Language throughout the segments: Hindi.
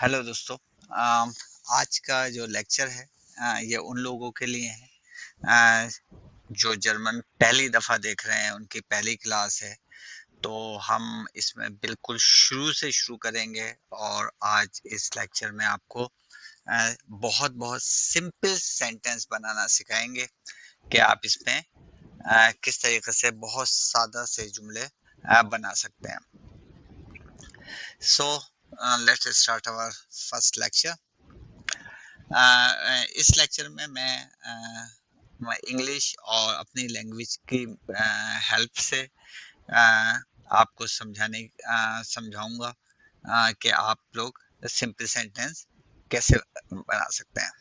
हेलो दोस्तों। आज का जो लेक्चर है ये उन लोगों के लिए है अ, जो जर्मन पहली दफ़ा देख रहे हैं, उनकी पहली क्लास है। तो हम इसमें बिल्कुल शुरू से शुरू करेंगे और आज इस लेक्चर में आपको बहुत बहुत सिंपल सेंटेंस बनाना सिखाएंगे कि आप इसमें किस तरीके से बहुत सादा से जुमले बना सकते हैं। So let's start our first lecture. इस लेक्चर में मैं इंग्लिश और अपनी लैंग्वेज की हेल्प से आपको समझाऊंगा कि आप लोग सिंपल सेंटेंस कैसे बना सकते हैं।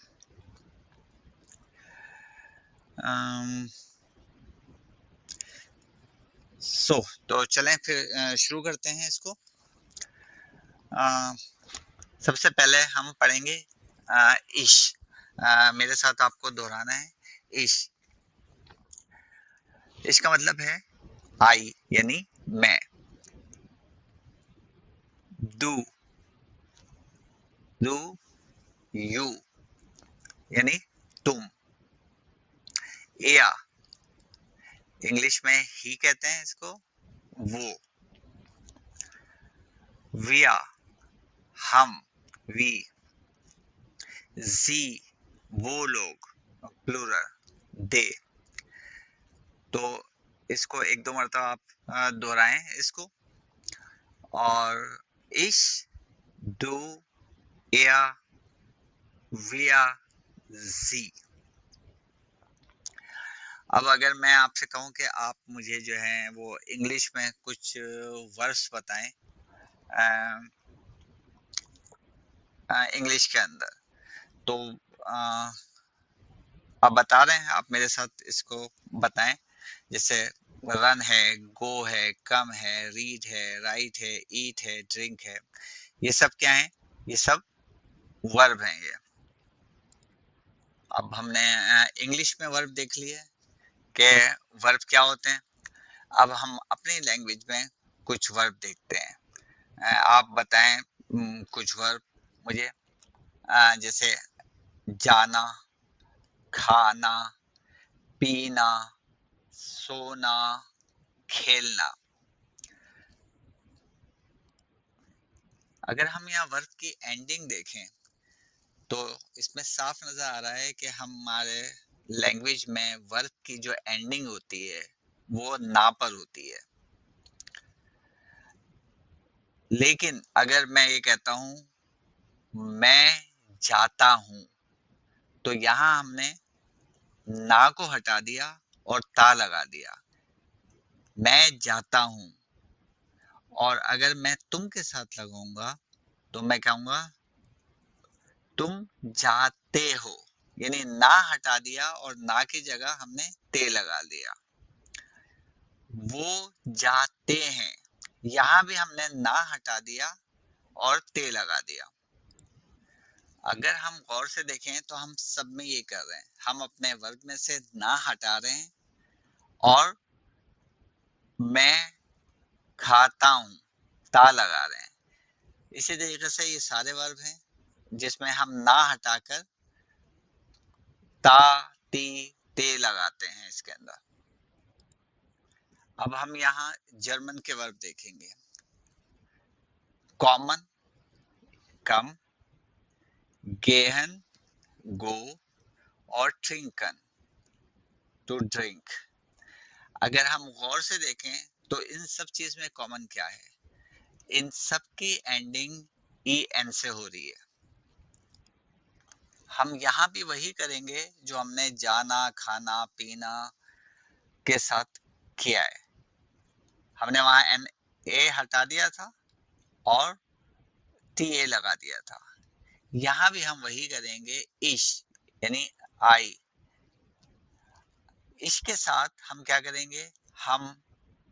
तो चलें फिर शुरू करते हैं इसको। सबसे पहले हम पढ़ेंगे इश। मेरे साथ आपको दोहराना है इश। इसका मतलब है आई यानी मैं। डू डू यू यानी तुम। या इंग्लिश में ही कहते हैं इसको, वो। विया हम, वी। जी वो लोग, प्लूरल दे। तो इसको एक दो मरतबा आप दोहराएं इसको। और इश, डू, या, विया, जी। अब अगर मैं आपसे कहूं कि आप मुझे जो है वो इंग्लिश में कुछ वर्ड्स बताएं इंग्लिश के अंदर, तो आप बता रहे हैं, आप मेरे साथ इसको बताएं। जैसे रन है, गो है, कम है, रीड है, राइट है, ईट है, ड्रिंक है। ये सब क्या है? ये सब वर्ब हैं ये। अब हमने इंग्लिश में वर्ब देख लिए कि वर्ब क्या होते हैं। अब हम अपनी लैंग्वेज में कुछ वर्ब देखते हैं। आप बताएं कुछ वर्ब मुझे। जैसे जाना, खाना, पीना, सोना, खेलना। अगर हम यहाँ वर्ब की एंडिंग देखें तो इसमें साफ नजर आ रहा है कि हमारे लैंग्वेज में वर्ब की जो एंडिंग होती है वो ना पर होती है। लेकिन अगर मैं ये कहता हूं मैं जाता हूं, तो यहां हमने ना को हटा दिया और ता लगा दिया। मैं जाता हूं। और अगर मैं तुम के साथ लगाऊंगा तो मैं कहूंगा तुम जाते हो। यानी ना हटा दिया और ना की जगह हमने ते लगा दिया। वो जाते हैं, यहां भी हमने ना हटा दिया और ते लगा दिया। अगर हम गौर से देखें तो हम सब में ये कर रहे हैं, हम अपने वर्ग में से ना हटा रहे हैं और मैं खाता हूं ता लगा रहे हैं। इसी तरीके से ये सारे वर्ब हैं जिसमें हम ना हटाकर ता, ती, ते लगाते हैं इसके अंदर। अब हम यहाँ जर्मन के वर्ब देखेंगे। कॉमन, कम, गेहन, गो, और ट्रिंकन, टू ड्रिंक। अगर हम गौर से देखें तो इन सब चीज में कॉमन क्या है? इन सब की एंडिंग ई एन से हो रही है। हम यहाँ भी वही करेंगे जो हमने जाना, खाना, पीना के साथ किया है। हमने वहां एन ए हटा दिया था और टी ए लगा दिया था। यहाँ भी हम वही करेंगे, इश यानी आई। इसके साथ हम क्या करेंगे? हम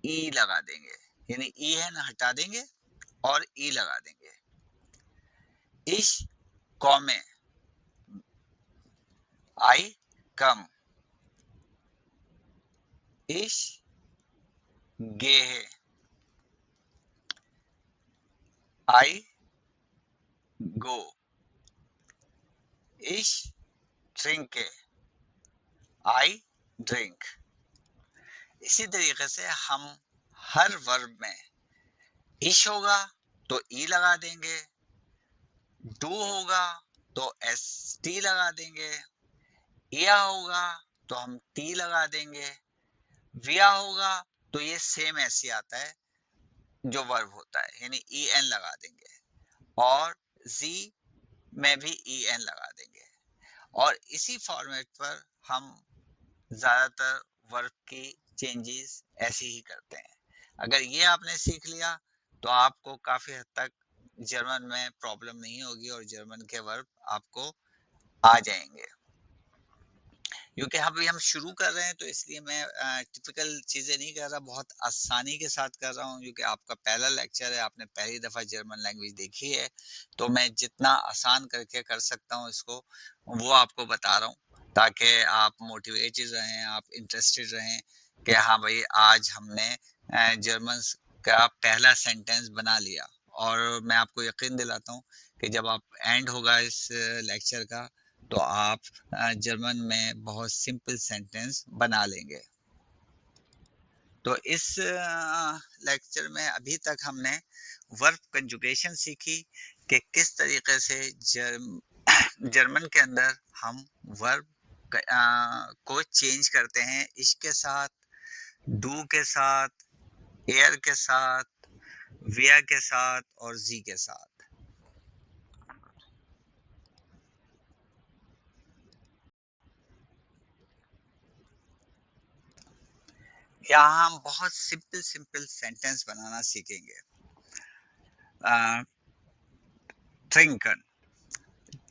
ई लगा देंगे, यानी ई है ना हटा देंगे और ई लगा देंगे। इश कौमे, आई कम। इश गे है, आई go, ich trinke, I drink। इसी तरीके से हम हर वर्ब में इश होगा तो ई लगा देंगे, डू होगा तो एस टी लगा देंगे, या होगा तो हम टी लगा देंगे, विया होगा तो ये सेम ऐसे आता है जो वर्ब होता है, यानी ई एन लगा देंगे, और जी में भी ई एन लगा देंगे। और इसी फॉर्मेट पर हम ज्यादातर वर्ब की चेंजेस ऐसे ही करते हैं। अगर ये आपने सीख लिया तो आपको काफी हद तक जर्मन में प्रॉब्लम नहीं होगी और जर्मन के वर्ब आपको आ जाएंगे। क्योंकि अभी हम शुरू कर रहे हैं तो इसलिए मैं टिपिकल चीजें नहीं कर रहा, बहुत आसानी के साथ कर रहा हूँ, क्योंकि आपका पहला लेक्चर है, आपने पहली दफा जर्मन लैंग्वेज देखी है, तो मैं जितना आसान करके कर सकता हूँ इसको वो आपको बता रहा हूँ, ताकि आप मोटिवेटेड रहें, आप इंटरेस्टेड रहें कि हाँ भाई आज हमने जर्मन का पहला सेंटेंस बना लिया। और मैं आपको यकीन दिलाता हूँ कि जब आप एंड होगा इस लेक्चर का तो आप जर्मन में बहुत सिंपल सेंटेंस बना लेंगे। तो इस लेक्चर में अभी तक हमने वर्ब कंजुगेशन सीखी कि किस तरीके से जर्मन के अंदर हम वर्ब को चेंज करते हैं, इश के साथ, डू के साथ, एयर के साथ, विया के साथ और जी के साथ। यहाँ हम बहुत सिंपल सिंपल सेंटेंस बनाना सीखेंगे। trinken,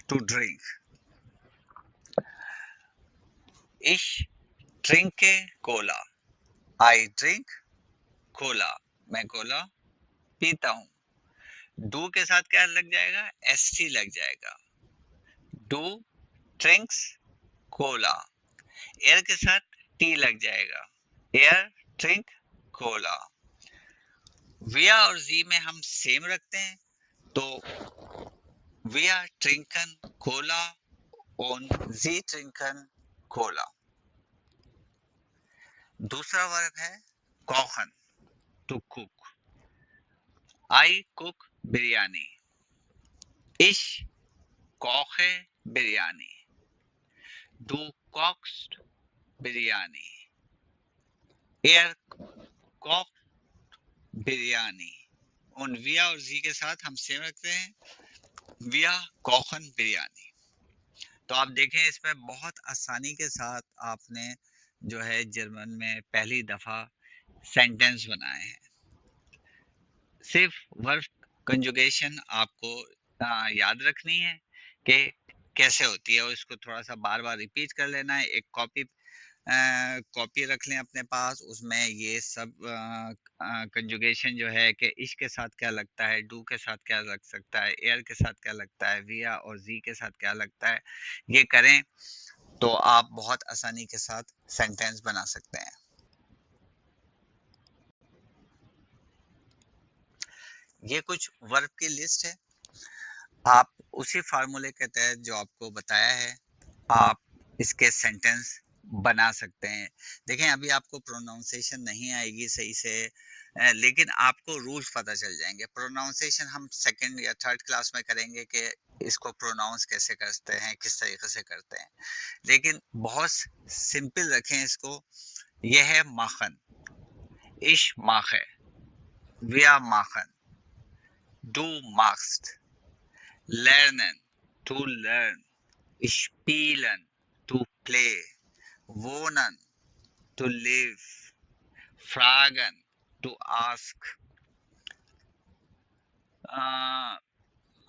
to drink, ich trinke cola, I drink cola, मैं कोला पीता हूँ। डू के साथ क्या लग जाएगा, एस टी लग जाएगा, डू ड्रिंक्स कोला। एयर के साथ टी लग जाएगा, एयर ड्रिंक कोला। विया और जी में हम सेम रखते हैं, तो विया ट्रिंकन कोला और जी ट्रिंकन कोला। दूसरा वर्ब है कोखन, to cook, I cook biryani, ich koche biryani, du kochst biryani, er kocht biryani. उन विया और जी के साथ हम सेम रखते हैं, विया कोखन बिरयानी। तो आप देखें इसमें बहुत आसानी के साथ आपने जो है जर्मन में पहली दफा सेंटेंस बनाए हैं। सिर्फ वर्ब कंजुगेशन आपको याद रखनी है कि कैसे होती है, और इसको थोड़ा सा बार बार रिपीट कर लेना है। एक कॉपी रख लें अपने पास, उसमें ये सब कंजुगेशन जो है कि इश के साथ क्या लगता है, डू के साथ क्या लग सकता है, एयर के साथ क्या लगता है, विया और जी के साथ क्या लगता है, ये करें तो आप बहुत आसानी के साथ सेंटेंस बना सकते हैं। ये कुछ वर्ब की लिस्ट है, आप उसी फार्मूले के तहत जो आपको बताया है आप इसके सेंटेंस बना सकते हैं। देखें अभी आपको प्रोनाउंसिएशन नहीं आएगी सही से, लेकिन आपको रूल्स पता चल जाएंगे। प्रोनाउंसिएशन हम सेकंड या थर्ड क्लास में करेंगे कि इसको प्रोनाउंस कैसे करते हैं, किस तरीके से करते हैं, लेकिन बहुत सिंपल रखें इसको। यह है माखन, इश माखे, विया माखन, do मार्क्स्ट, lernen, to learn, spielen, to play, wohnen, to live, fragen, to ask,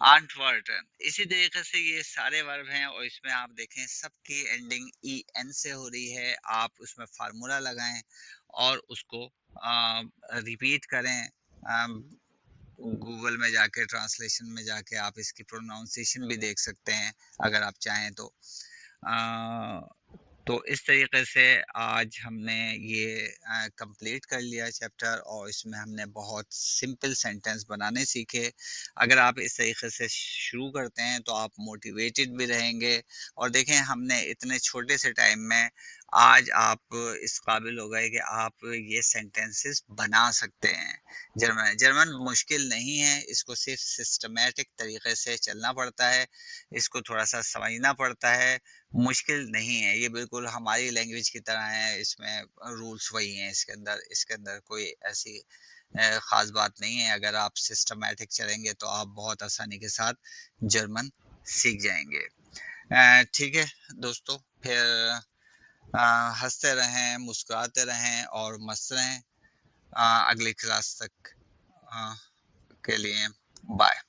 antworten। इसी तरीके से ये सारे वर्ब हैं और इसमें आप देखें सबकी एंडिंग ई एन से हो रही है। आप उसमें फार्मूला लगाएं और उसको रिपीट करें। गूगल में जाके ट्रांसलेशन में जाके आप इसकी प्रोनाउंसिएशन भी देख सकते हैं अगर आप चाहें तो। तो इस तरीके से आज हमने ये कंप्लीट कर लिया चैप्टर, और इसमें हमने बहुत सिंपल सेंटेंस बनाने सीखे। अगर आप इस तरीके से शुरू करते हैं तो आप मोटिवेटेड भी रहेंगे। और देखें, हमने इतने छोटे से टाइम में आज आप इस काबिल हो गए कि आप ये सेंटेंसेस बना सकते हैं। जर्मन जर्मन मुश्किल नहीं है, इसको सिर्फ सिस्टमेटिक तरीके से चलना पड़ता है, इसको थोड़ा सा समझना पड़ता है। मुश्किल नहीं है, ये बिल्कुल हमारी लैंग्वेज की तरह है, इसमें रूल्स वही हैं, इसके अंदर कोई ऐसी खास बात नहीं है। अगर आप सिस्टमैटिक चलेंगे तो आप बहुत आसानी के साथ जर्मन सीख जाएंगे। ठीक है दोस्तों, फिर हंसते रहें, मुस्कुराते रहें और मस्त रहें। अगली क्लास तक के लिए बाय।